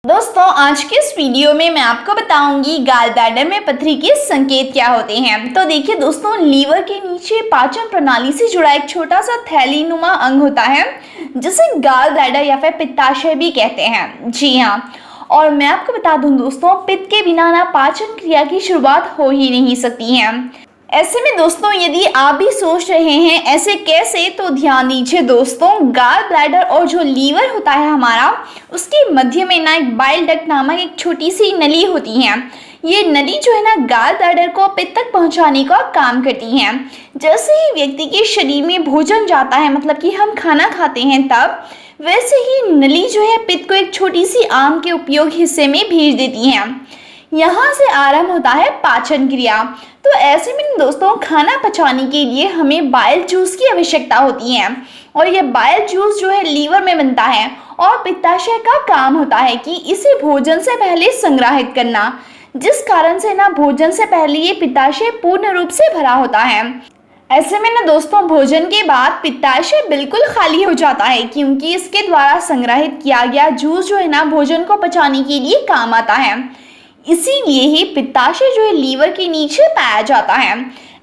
दोस्तों आज के इस वीडियो में मैं आपको बताऊंगी गाल ब्लैडर में पथरी के संकेत क्या होते हैं। तो देखिए दोस्तों, लीवर के नीचे पाचन प्रणाली से जुड़ा एक छोटा सा थैली नुमा अंग होता है जिसे गाल ब्लैडर या फिर पित्ताशय भी कहते हैं। जी हाँ, और मैं आपको बता दूं दोस्तों, पित्त के बिना ना पाचन क्रिया की शुरुआत हो ही नहीं सकती है। ऐसे में दोस्तों, यदि आप भी सोच रहे हैं ऐसे कैसे, तो ध्यान दीजिए दोस्तों, गाल ब्लैडर और जो लीवर होता है हमारा, उसके मध्य में ना एक बाइल डक्ट नामक एक छोटी सी नली होती है। ये नली जो है ना गाल ब्लैडर को पित्त तक पहुंचाने का काम करती है। जैसे ही व्यक्ति के शरीर में भोजन जाता है, मतलब कि हम खाना खाते हैं, तब वैसे ही नली जो है पित्त को एक छोटी सी आंत के उपयोग हिस्से में भेज देती है। यहाँ से आरंभ होता है पाचन क्रिया। तो ऐसे में दोस्तों, खाना पचाने के लिए हमें बाइल जूस की आवश्यकता होती है, और ये बाइल जूस जो है लीवर में बनता है, और पित्ताशय का काम होता है कि इसे भोजन से पहले संग्रहित करना, जिस कारण से ना भोजन से पहले ये पित्ताशय पूर्ण रूप से भरा होता है। ऐसे में ना दोस्तों, भोजन के बाद पित्ताशय बिल्कुल खाली हो जाता है, क्योंकि इसके द्वारा संग्रहित किया गया जूस जो है ना भोजन को पचाने के लिए काम आता है। इसीलिए ही पित्ताशय जो है लीवर के नीचे पाया जाता है।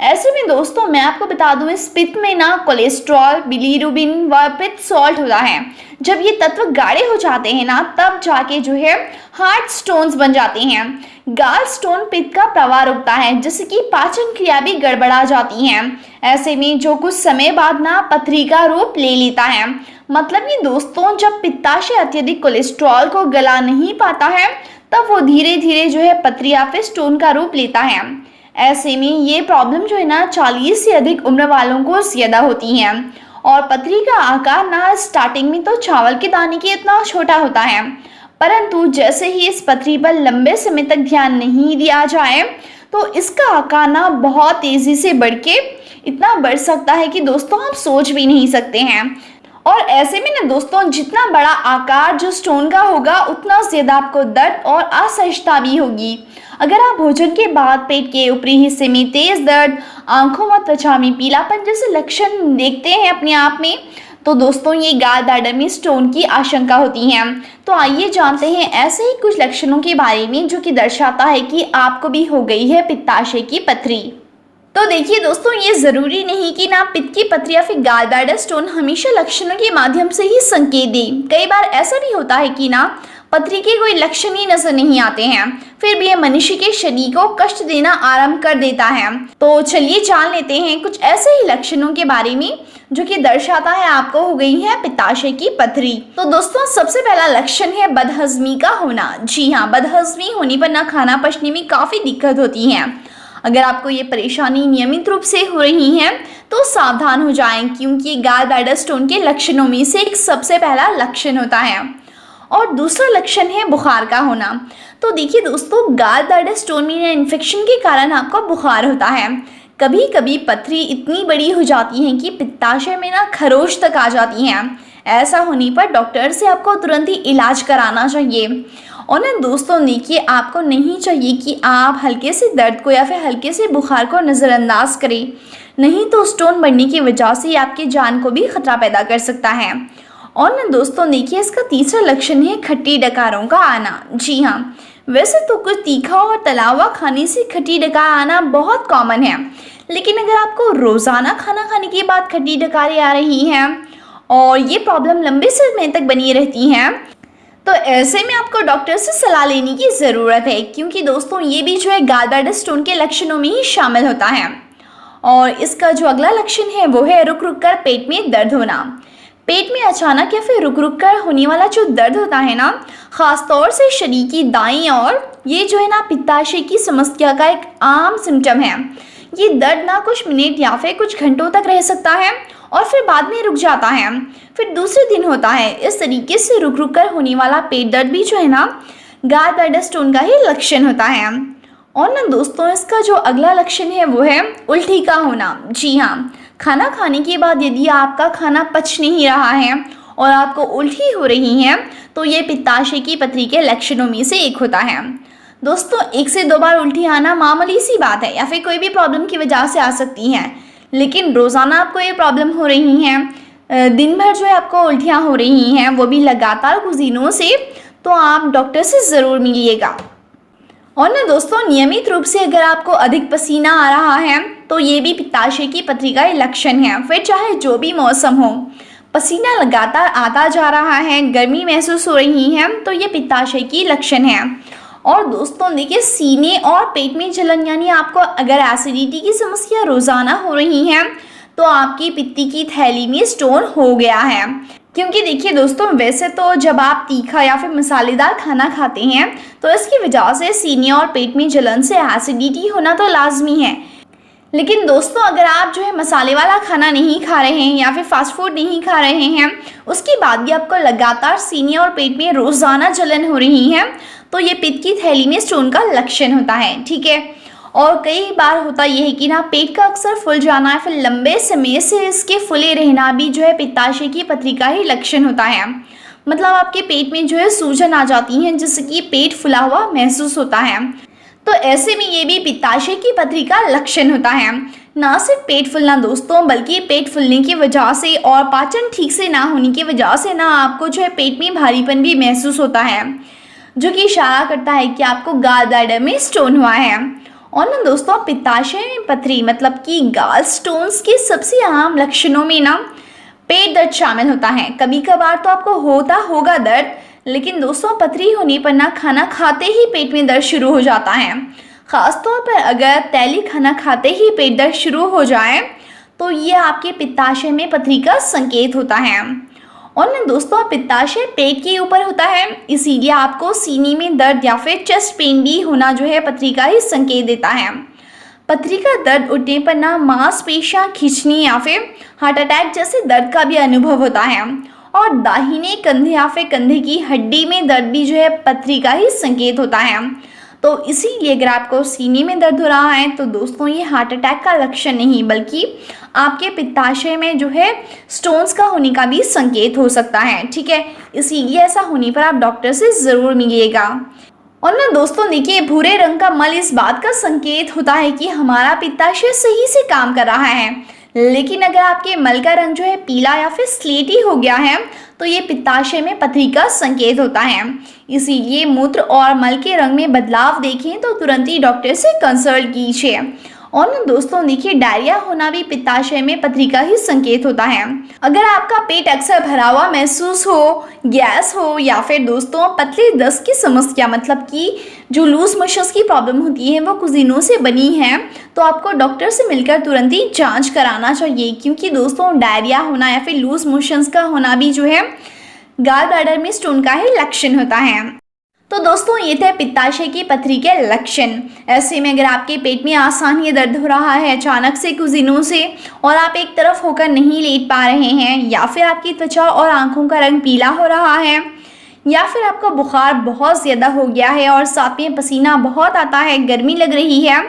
ऐसे में दोस्तों, मैं आपको बता दूं, इस पित्त में ना कोलेस्ट्रॉल, बिलीरुबिन व पित्त सॉल्ट होता है। जब ये तत्व गाढ़े हो जाते हैं ना, तब जाके जो है हार्ट स्टोन्स बन जाते हैं। गाल स्टोन पित्त का प्रवाह रुकता है, जिससे कि पाचन क्रिया भी गड़बड़ा जाती है। ऐसे में जो कुछ समय बाद ना पथरी का रूप ले लेता है। मतलब ये दोस्तों, जब पित्ताशय अत्यधिक कोलेस्ट्रॉल को गला नहीं पाता है, तब वो धीरे धीरे जो है पथरी या फिर स्टोन का रूप लेता है। ऐसे में ये प्रॉब्लम जो है ना 40 से अधिक उम्र वालों को ज्यादा होती है, और पथरी का आकार ना स्टार्टिंग में तो चावल के दाने के इतना छोटा होता है, परंतु जैसे ही इस पथरी पर लंबे समय तक ध्यान नहीं दिया जाए, तो इसका आकार ना बहुत तेजी से बढ़ के इतना बढ़ सकता है कि दोस्तों आप सोच भी नहीं सकते हैं। और ऐसे में ना दोस्तों, जितना बड़ा आकार जो स्टोन का होगा, उतना ज़्यादा आपको दर्द और असहजता भी होगी। अगर आप भोजन के बाद पेट के ऊपरी हिस्से में तेज दर्द, आंखों व त्वचा में पीलापन जैसे लक्षण देखते हैं अपने आप में, तो दोस्तों ये गाल ब्लैडर में स्टोन की आशंका होती है। तो आइए जानते हैं ऐसे ही कुछ लक्षणों के बारे में, जो कि दर्शाता है कि आपको भी हो गई है पित्ताशय की पथरी। तो देखिए दोस्तों, ये ज़रूरी नहीं कि ना पित्त की पथरी या फिर गाल ब्लैडर स्टोन हमेशा लक्षणों के माध्यम से ही संकेत दे। कई बार ऐसा भी होता है कि ना पथरी के कोई लक्षण ही नजर नहीं आते हैं, फिर भी यह मनुष्य के शरीर को कष्ट देना आरंभ कर देता है। तो चलिए जान लेते हैं कुछ ऐसे ही लक्षणों के बारे में, जो कि दर्शाता है आपको हो गई है पित्ताशय की पथरी। तो दोस्तों, सबसे पहला लक्षण है बदहजमी का होना। जी हाँ, बदहजमी होने पर ना खाना पचने में काफ़ी दिक्कत होती है। अगर आपको ये परेशानी नियमित रूप से हो रही है, तो सावधान हो जाएं, क्योंकि गाल ब्लैडर स्टोन के लक्षणों में से एक सबसे पहला लक्षण होता है। और दूसरा लक्षण है बुखार का होना। तो देखिए दोस्तों, गाल ब्लैडर स्टोन में इन्फेक्शन के कारण आपको बुखार होता है। कभी कभी पथरी इतनी बड़ी हो जाती है कि पित्ताशय में ना खरोश तक आ जाती है। ऐसा होने पर डॉक्टर से आपको तुरंत ही इलाज कराना चाहिए। और ना दोस्तों देखिए, आपको नहीं चाहिए कि आप हल्के से दर्द को या फिर हल्के से बुखार को नज़रअंदाज करें, नहीं तो स्टोन बढ़ने की वजह से आपकी जान को भी खतरा पैदा कर सकता है। और ना दोस्तों देखिए, इसका तीसरा लक्षण है खट्टी डकारों का आना। जी हाँ, वैसे तो कुछ तीखा और तला हुआ खाने से खट्टी डकार आना बहुत कॉमन है, लेकिन अगर आपको रोज़ाना खाना खाने के बाद खट्टी डकारें आ रही हैं और ये प्रॉब्लम लंबे समय तक बनी रहती हैं, तो ऐसे में आपको डॉक्टर से सलाह लेने की ज़रूरत है, क्योंकि दोस्तों ये भी जो है गाल ब्लैडर स्टोन के लक्षणों में ही शामिल होता है। और इसका जो अगला लक्षण है वो है रुक रुक कर पेट में दर्द होना। पेट में अचानक या फिर रुक रुक कर होने वाला जो दर्द होता है ना, ख़ासतौर से शरीर की दाईं ओर, ये जो है ना पित्ताशय की समस्या का एक आम सिम्टम है। ये दर्द ना कुछ मिनट या फिर कुछ घंटों तक रह सकता है, और फिर बाद में रुक जाता है, फिर दूसरे दिन होता है। इस तरीके से रुक रुक कर होने वाला पेट दर्द भी जो है ना गाल ब्लैडर स्टोन का ही लक्षण होता है। और ना दोस्तों, इसका जो अगला लक्षण है वो है उल्टी का होना। जी हाँ, खाना खाने के बाद यदि आपका खाना पच नहीं रहा है और आपको उल्टी हो रही है, तो ये पित्ताशय की पथरी के लक्षणों में से एक होता है। दोस्तों, 1 से 2 बार उल्टी आना मामूली सी बात है, या फिर कोई भी प्रॉब्लम की वजह से आ सकती है, लेकिन रोज़ाना आपको ये प्रॉब्लम हो रही है, दिन भर जो है आपको उल्टियाँ हो रही हैं, वो भी लगातार कुछ दिनों से, तो आप डॉक्टर से ज़रूर मिलिएगा। और ना दोस्तों, नियमित रूप से अगर आपको अधिक पसीना आ रहा है तो ये भी पित्ताशय की पथरी का एक लक्षण है। फिर चाहे जो भी मौसम हो, पसीना लगातार आता जा रहा है, गर्मी महसूस हो रही है, तो ये पित्ताशय की लक्षण है। और दोस्तों देखिए, सीने और पेट में जलन, यानी आपको अगर एसिडिटी की समस्या रोजाना हो रही है तो आपकी पित्ती की थैली में स्टोन हो गया है। क्योंकि देखिए दोस्तों, वैसे तो जब आप तीखा या फिर मसालेदार खाना खाते हैं तो इसकी वजह से सीने और पेट में जलन से एसिडिटी होना तो लाजमी है। लेकिन दोस्तों, अगर आप जो है मसाले वाला खाना नहीं खा रहे हैं या फिर फास्ट फूड नहीं खा रहे हैं, उसके बाद भी आपको लगातार सीने और पेट में रोज़ाना जलन हो रही है, तो ये पित्त की थैली में स्टोन का लक्षण होता है। ठीक है। और कई बार होता यह है कि ना पेट का अक्सर फूल जाना है, फिर लंबे समय से इसके फूले रहना भी जो है पित्ताशय की पथरी का ही लक्षण होता है। मतलब आपके पेट में जो है सूजन आ जाती है, जिससे कि पेट फुला हुआ महसूस होता है। तो ऐसे में ये भी पित्ताशय की पथरी का लक्षण होता है। ना सिर्फ पेट फूलना दोस्तों, बल्कि पेट फूलने की वजह से और पाचन ठीक से ना होने की वजह से ना आपको जो है पेट में भारीपन भी महसूस होता है, जो कि इशारा करता है कि आपको गाल ब्लैडर में स्टोन हुआ है। और ना दोस्तों, पित्ताशय में पथरी मतलब कि गाल स्टोन्स के सबसे आम लक्षणों में ना पेट दर्द शामिल होता है। कभी कभार तो आपको होता होगा दर्द, लेकिन दोस्तों पथरी होने पर ना खाना खाते ही पेट में दर्द शुरू हो जाता है। ख़ासतौर पर अगर तैली खाना खाते ही पेट दर्द शुरू हो जाए तो ये आपके पित्ताशय में पथरी का संकेत होता है। और ना दोस्तों, पित्ताशय पेट के ऊपर होता है, इसीलिए आपको सीने में दर्द या फिर चेस्ट पेन भी होना जो है पथरी का ही संकेत देता है। पथरी का दर्द उठने पर ना मांसपेशियां खींचनी या फिर हार्ट अटैक जैसे दर्द का भी अनुभव होता है। और दाहिने कंधे या फिर कंधे की हड्डी में दर्द भी जो है पथरी का ही संकेत होता है। तो इसीलिए अगर आपको सीने में दर्द हो रहा है तो दोस्तों ये हार्ट अटैक का लक्षण नहीं, बल्कि आपके पित्ताशय में जो है स्टोन्स का होने का भी संकेत हो सकता है। ठीक है। इसीलिए ऐसा होने पर आप डॉक्टर से ज़रूर मिलिएगा। और ना दोस्तों देखिए, भूरे रंग का मल इस बात का संकेत होता है कि हमारा पित्ताशय सही से काम कर रहा है। लेकिन अगर आपके मल का रंग जो है पीला या फिर स्लेटी हो गया है तो ये पित्ताशय में पथरी का संकेत होता है। इसीलिए मूत्र और मल के रंग में बदलाव देखें तो तुरंत ही डॉक्टर से कंसल्ट कीजिए। और ना दोस्तों देखिए, डायरिया होना भी पित्ताशय में पथरी का ही संकेत होता है। अगर आपका पेट अक्सर भरा हुआ महसूस हो, गैस हो या फिर दोस्तों पतले दस्त की समस्या, मतलब कि जो लूज मोशंस की प्रॉब्लम होती है वो कुछ दिनों से बनी है, तो आपको डॉक्टर से मिलकर तुरंत ही जांच कराना चाहिए। क्योंकि दोस्तों डायरिया होना या फिर लूज मोशंस का होना भी जो है गाल ब्लैडर में स्टोन का ही लक्षण होता है। तो दोस्तों ये थे पित्ताशय की पथरी के लक्षण। ऐसे में अगर आपके पेट में आसानी दर्द हो रहा है अचानक से कुछ दिनों से और आप एक तरफ होकर नहीं लेट पा रहे हैं, या फिर आपकी त्वचा और आंखों का रंग पीला हो रहा है, या फिर आपका बुखार बहुत ज़्यादा हो गया है और साथ में पसीना बहुत आता है, गर्मी लग रही है,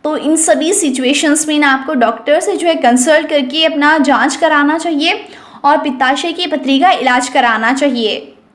तो इन सभी सिचुएशंस में ना आपको डॉक्टर से जो है कंसल्ट करके अपना जाँच कराना चाहिए और पित्ताशय की पथरी का इलाज कराना चाहिए।